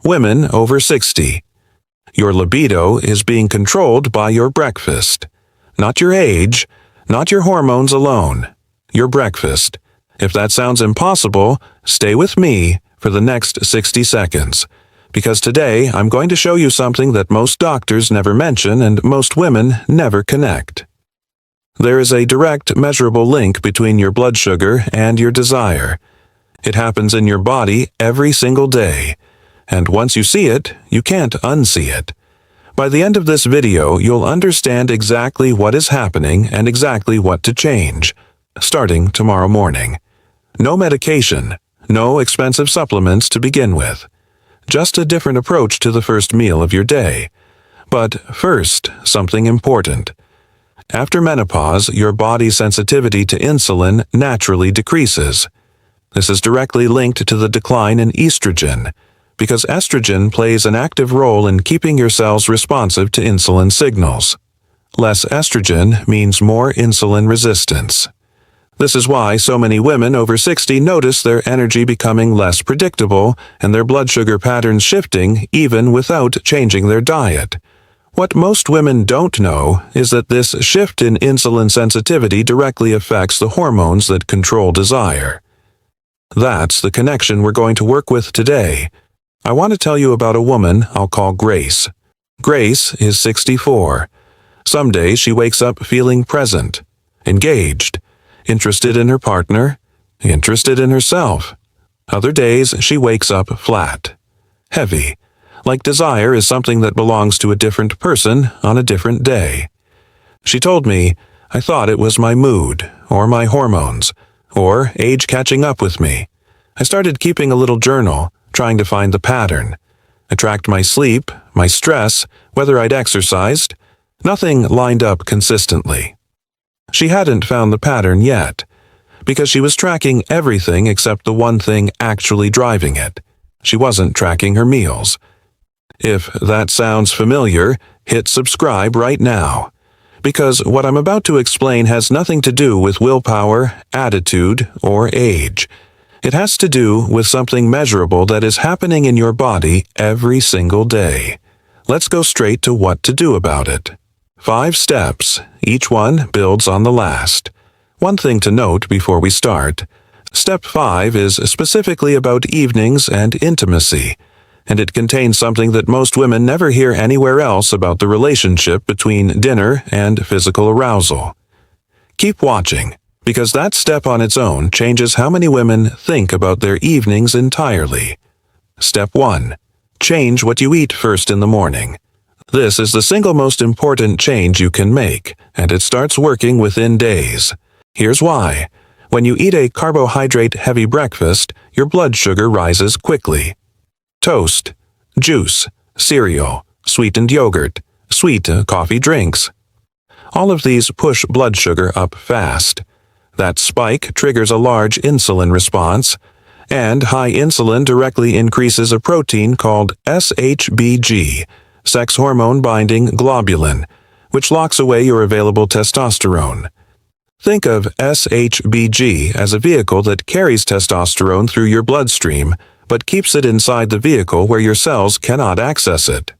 Women over 60. Your libido is being controlled by your breakfast. Not your age, not your hormones alone. Your breakfast. If that sounds impossible, stay with me for the next 60 seconds. Because today I'm going to show you something that most doctors never mention and most women never connect. There is a direct, measurable link between your blood sugar and your desire. It happens in your body every single day. And once you see it, you can't unsee it. By the end of this video, you'll understand exactly what is happening and exactly what to change, starting tomorrow morning. No medication, no expensive supplements to begin with. Just a different approach to the first meal of your day. But first, something important. After menopause, your body's sensitivity to insulin naturally decreases. This is directly linked to the decline in estrogen, because estrogen plays an active role in keeping your cells responsive to insulin signals. Less estrogen means more insulin resistance. This is why so many women over 60 notice their energy becoming less predictable and their blood sugar patterns shifting even without changing their diet. What most women don't know is that this shift in insulin sensitivity directly affects the hormones that control desire. That's the connection we're going to work with today. I want to tell you about a woman I'll call Grace. Grace is 64. Some days she wakes up feeling present, engaged, interested in her partner, interested in herself. Other days she wakes up flat, heavy, like desire is something that belongs to a different person on a different day. She told me, I thought it was my mood, or my hormones, or age catching up with me. I started keeping a little journal, trying to find the pattern. I tracked my sleep, my stress, whether I'd exercised. Nothing lined up consistently. She hadn't found the pattern yet, because she was tracking everything except the one thing actually driving it. She wasn't tracking her meals. If that sounds familiar, hit subscribe right now, because what I'm about to explain has nothing to do with willpower, attitude, or age. It has to do with something measurable that is happening in your body every single day. Let's go straight to what to do about it. 5 steps, each one builds on the last. One thing to note before we start. Step 5 is specifically about evenings and intimacy, and it contains something that most women never hear anywhere else about the relationship between dinner and physical arousal. Keep watching, because that step on its own changes how many women think about their evenings entirely. Step 1. Change what you eat first in the morning. This is the single most important change you can make, and it starts working within days. Here's why. When you eat a carbohydrate-heavy breakfast, your blood sugar rises quickly. Toast, juice, cereal, sweetened yogurt, sweet coffee drinks. All of these push blood sugar up fast. That spike triggers a large insulin response, and high insulin directly increases a protein called SHBG, sex hormone binding globulin, which locks away your available testosterone. Think of SHBG as a vehicle that carries testosterone through your bloodstream, but keeps it inside the vehicle where your cells cannot access it.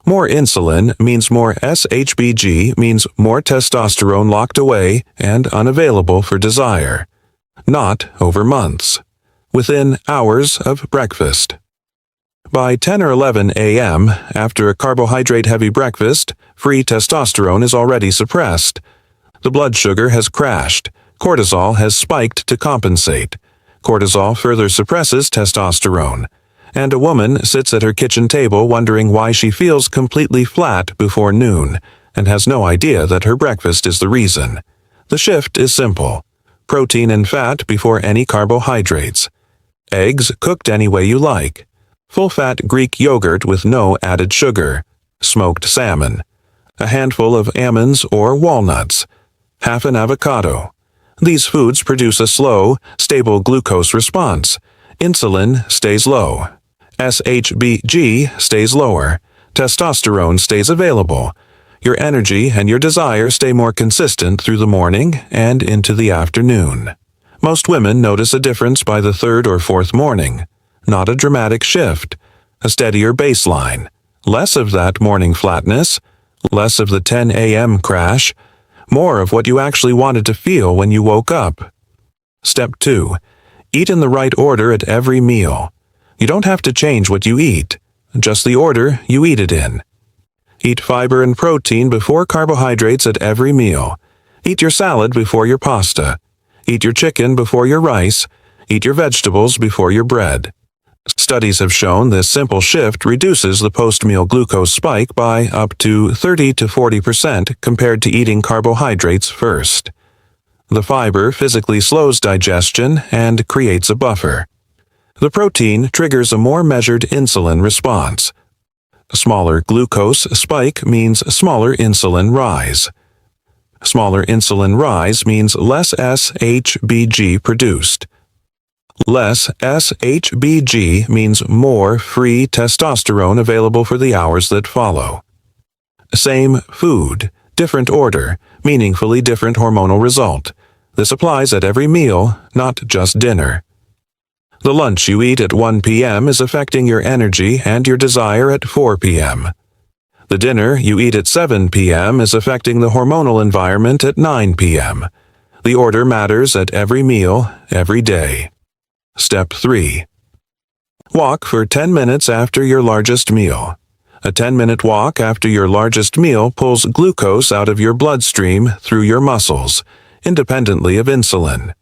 More insulin means more SHBG means more testosterone locked away and unavailable for desire. Not over months. Within hours of breakfast. By 10 or 11 a.m., after a carbohydrate-heavy breakfast, free testosterone is already suppressed. The blood sugar has crashed. Cortisol has spiked to compensate. Cortisol further suppresses testosterone. And a woman sits at her kitchen table wondering why she feels completely flat before noon and has no idea that her breakfast is the reason. The shift is simple. Protein and fat before any carbohydrates. Eggs cooked any way you like. Full-fat Greek yogurt with no added sugar. Smoked salmon. A handful of almonds or walnuts. Half an avocado. These foods produce a slow, stable glucose response. Insulin stays low. SHBG stays lower. Testosterone stays available. Your energy and your desire stay more consistent through the morning and into the afternoon. Most women notice a difference by the 3rd or 4th morning. Not a dramatic shift. a steadier baseline, less of that morning flatness, less of the 10 a.m. crash, more of what you actually wanted to feel when you woke up. Step 2. Eat in the right order at every meal. You don't have to change what you eat, just the order you eat it in. Eat fiber and protein before carbohydrates at every meal. Eat your salad before your pasta. Eat your chicken before your rice. Eat your vegetables before your bread. Studies have shown this simple shift reduces the post-meal glucose spike by up to 30 to 40% compared to eating carbohydrates first. The fiber physically slows digestion and creates a buffer. The protein triggers a more measured insulin response. A smaller glucose spike means smaller insulin rise. Smaller insulin rise means less SHBG produced. Less SHBG means more free testosterone available for the hours that follow. Same food, different order, meaningfully different hormonal result. This applies at every meal, not just dinner. The lunch you eat at 1 p.m. is affecting your energy and your desire at 4 p.m. The dinner you eat at 7 p.m. is affecting the hormonal environment at 9 p.m. The order matters at every meal, every day. Step 3. Walk for 10 minutes after your largest meal. A 10-minute walk after your largest meal pulls glucose out of your bloodstream through your muscles, independently of insulin.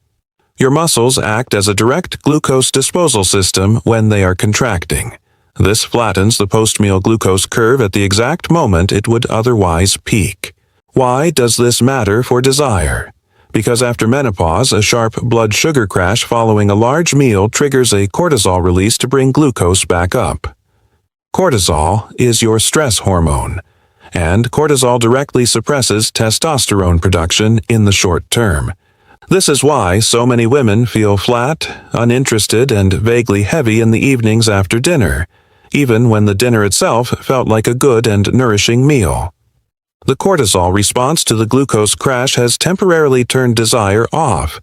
Your muscles act as a direct glucose disposal system when they are contracting. This flattens the post-meal glucose curve at the exact moment it would otherwise peak. Why does this matter for desire? Because after menopause, a sharp blood sugar crash following a large meal triggers a cortisol release to bring glucose back up. Cortisol is your stress hormone, and cortisol directly suppresses testosterone production in the short term. This is why so many women feel flat, uninterested, and vaguely heavy in the evenings after dinner, even when the dinner itself felt like a good and nourishing meal. The cortisol response to the glucose crash has temporarily turned desire off,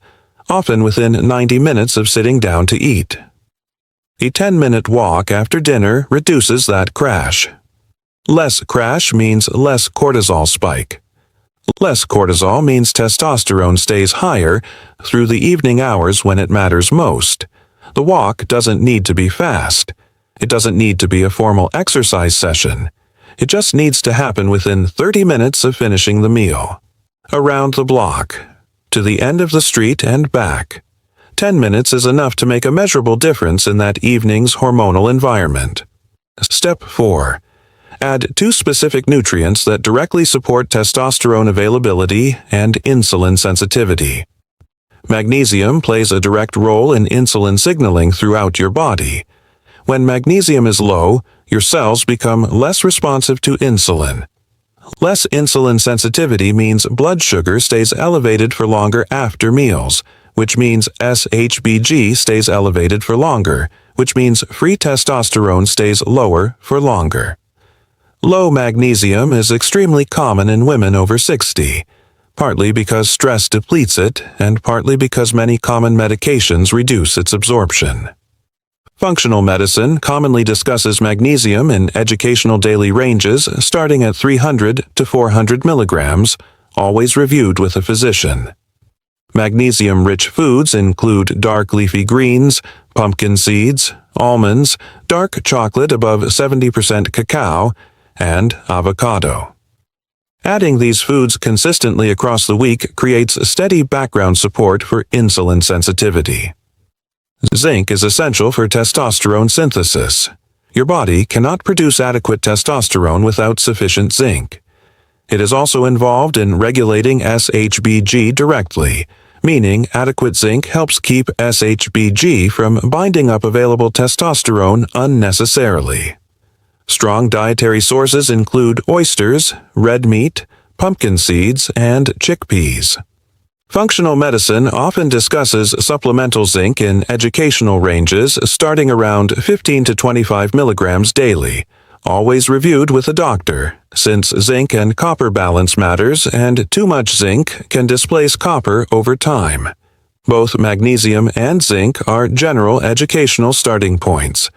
often within 90 minutes of sitting down to eat. A 10-minute walk after dinner reduces that crash. Less crash means less cortisol spike. Less cortisol means testosterone stays higher through the evening hours when it matters most. The walk doesn't need to be fast. It doesn't need to be a formal exercise session. It just needs to happen within 30 minutes of finishing the meal. Around the block, to the end of the street and back. 10 minutes is enough to make a measurable difference in that evening's hormonal environment. Step 4. Add 2 specific nutrients that directly support testosterone availability and insulin sensitivity. Magnesium plays a direct role in insulin signaling throughout your body. When magnesium is low, your cells become less responsive to insulin. Less insulin sensitivity means blood sugar stays elevated for longer after meals, which means SHBG stays elevated for longer, which means free testosterone stays lower for longer. Low magnesium is extremely common in women over 60, partly because stress depletes it and partly because many common medications reduce its absorption. Functional medicine commonly discusses magnesium in educational daily ranges starting at 300 to 400 milligrams, always reviewed with a physician. Magnesium-rich foods include dark leafy greens, pumpkin seeds, almonds, dark chocolate above 70% cacao, and avocado. Adding these foods consistently across the week creates a steady background support for insulin sensitivity. Zinc is essential for testosterone synthesis. Your body cannot produce adequate testosterone without sufficient zinc. It is also involved in regulating SHBG directly, meaning adequate zinc helps keep SHBG from binding up available testosterone unnecessarily. Strong dietary sources include oysters, red meat, pumpkin seeds, and chickpeas. Functional medicine often discusses supplemental zinc in educational ranges starting around 15 to 25 milligrams daily, always reviewed with a doctor, since zinc and copper balance matters and too much zinc can displace copper over time. Both magnesium and zinc are general educational starting points.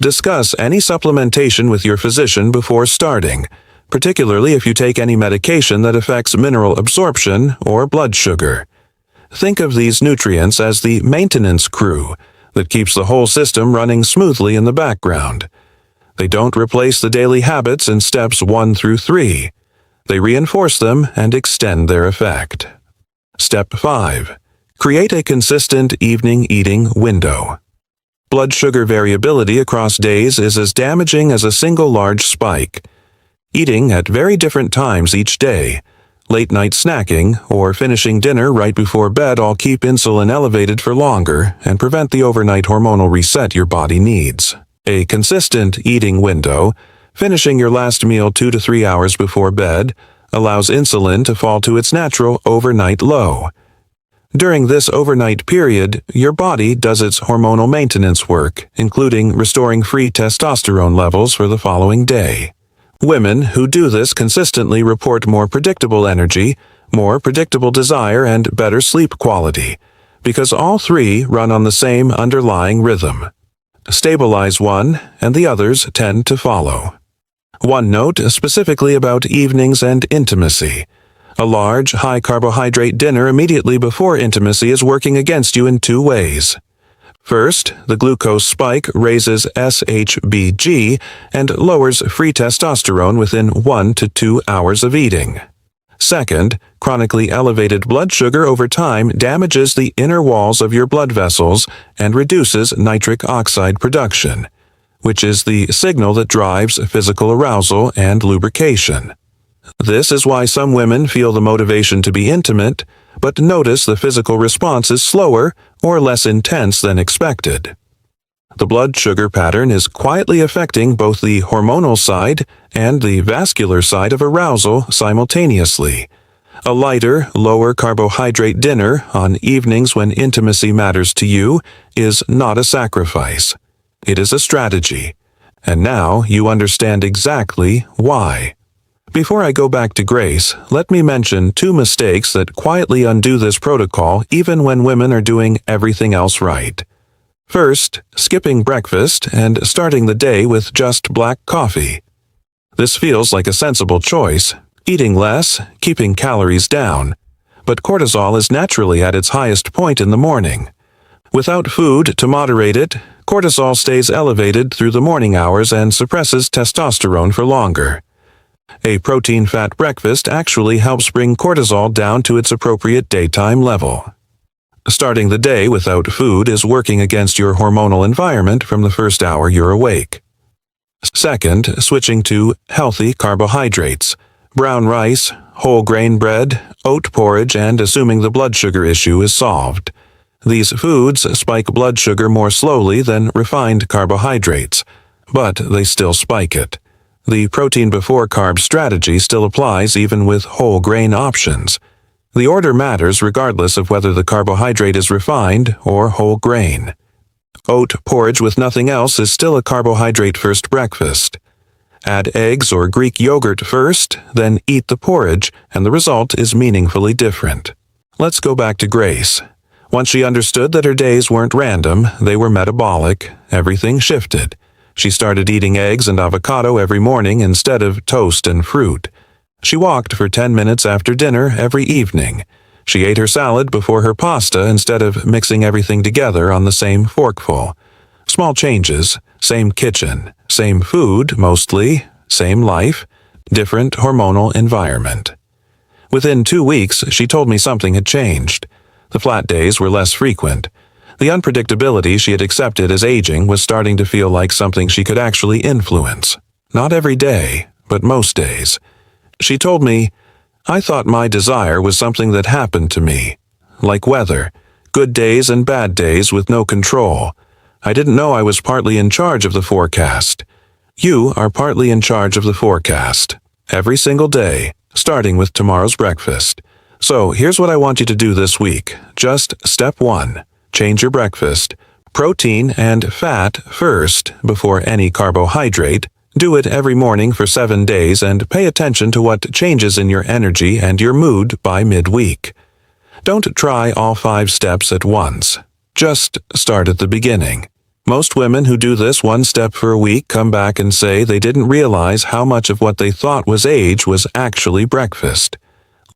Discuss any supplementation with your physician before starting, particularly if you take any medication that affects mineral absorption or blood sugar. Think of these nutrients as the maintenance crew that keeps the whole system running smoothly in the background. They don't replace the daily habits in steps 1 through 3. They reinforce them and extend their effect. Step 5. Create a consistent evening eating window. Blood sugar variability across days is as damaging as a single large spike. Eating at very different times each day, late-night snacking, or finishing dinner right before bed all keep insulin elevated for longer and prevent the overnight hormonal reset your body needs. A consistent eating window, finishing your last meal 2 to 3 hours before bed, allows insulin to fall to its natural overnight low. During this overnight period, your body does its hormonal maintenance work, including restoring free testosterone levels for the following day. Women who do this consistently report more predictable energy, more predictable desire, and better sleep quality, because all three run on the same underlying rhythm. Stabilize one, and the others tend to follow. One note specifically about evenings and intimacy. A large, high-carbohydrate dinner immediately before intimacy is working against you in 2 ways. First, the glucose spike raises SHBG and lowers free testosterone within 1 to 2 hours of eating. Second, chronically elevated blood sugar over time damages the inner walls of your blood vessels and reduces nitric oxide production, which is the signal that drives physical arousal and lubrication. This is why some women feel the motivation to be intimate, but notice the physical response is slower or less intense than expected. The blood sugar pattern is quietly affecting both the hormonal side and the vascular side of arousal simultaneously. A lighter, lower carbohydrate dinner on evenings when intimacy matters to you is not a sacrifice. It is a strategy. And now you understand exactly why. Before I go back to Grace, let me mention 2 mistakes that quietly undo this protocol even when women are doing everything else right. First, skipping breakfast and starting the day with just black coffee. This feels like a sensible choice, eating less, keeping calories down, but cortisol is naturally at its highest point in the morning. Without food to moderate it, cortisol stays elevated through the morning hours and suppresses testosterone for longer. A protein-fat breakfast actually helps bring cortisol down to its appropriate daytime level. Starting the day without food is working against your hormonal environment from the first hour you're awake. Second, switching to healthy carbohydrates, brown rice, whole grain bread, oat porridge, and assuming the blood sugar issue is solved. These foods spike blood sugar more slowly than refined carbohydrates, but they still spike it. The protein before carb strategy still applies even with whole grain options. The order matters regardless of whether the carbohydrate is refined or whole grain. Oat porridge with nothing else is still a carbohydrate-first breakfast. Add eggs or Greek yogurt first, then eat the porridge, and the result is meaningfully different. Let's go back to Grace. Once she understood that her days weren't random, they were metabolic, everything shifted. She started eating eggs and avocado every morning instead of toast and fruit. She walked for 10 minutes after dinner every evening. She ate her salad before her pasta instead of mixing everything together on the same forkful. Small changes, same kitchen, same food mostly, same life, different hormonal environment. Within 2 weeks, she told me something had changed. The flat days were less frequent. The unpredictability she had accepted as aging was starting to feel like something she could actually influence. Not every day, but most days. She told me, "I thought my desire was something that happened to me. Like weather, good days and bad days with no control. I didn't know I was partly in charge of the forecast. You are partly in charge of the forecast. Every single day, starting with tomorrow's breakfast. So here's what I want you to do this week. Just step 1. Change your breakfast. Protein and fat first, before any carbohydrate. Do it every morning for 7 days and pay attention to what changes in your energy and your mood by midweek. Don't try all 5 steps at once. Just start at the beginning. Most women who do this one step for a week come back and say they didn't realize how much of what they thought was age was actually breakfast.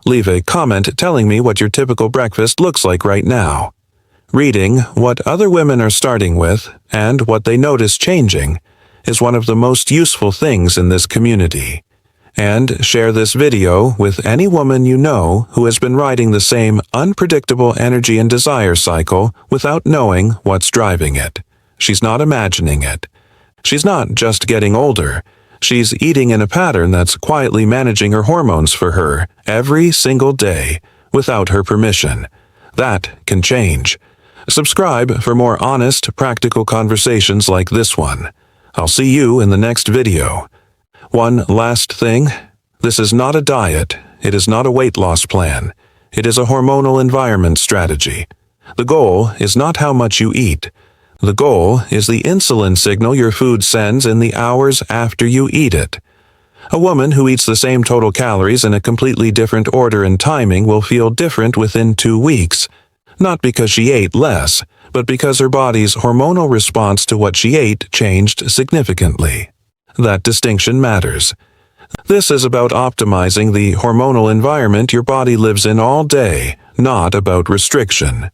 Leave a comment telling me what your typical breakfast looks like right now. Reading what other women are starting with and what they notice changing is one of the most useful things in this community. And share this video with any woman you know who has been riding the same unpredictable energy and desire cycle without knowing what's driving it. She's not imagining it. She's not just getting older. She's eating in a pattern that's quietly managing her hormones for her every single day without her permission. That can change. Subscribe for more honest, practical conversations like this one. I'll see you in the next video. One last thing. This is not a diet. It is not a weight loss plan. It is a hormonal environment strategy. The goal is not how much you eat. The goal is the insulin signal your food sends in the hours after you eat it. A woman who eats the same total calories in a completely different order and timing will feel different within 2 weeks. Not because she ate less, but because her body's hormonal response to what she ate changed significantly. That distinction matters. This is about optimizing the hormonal environment your body lives in all day, not about restriction.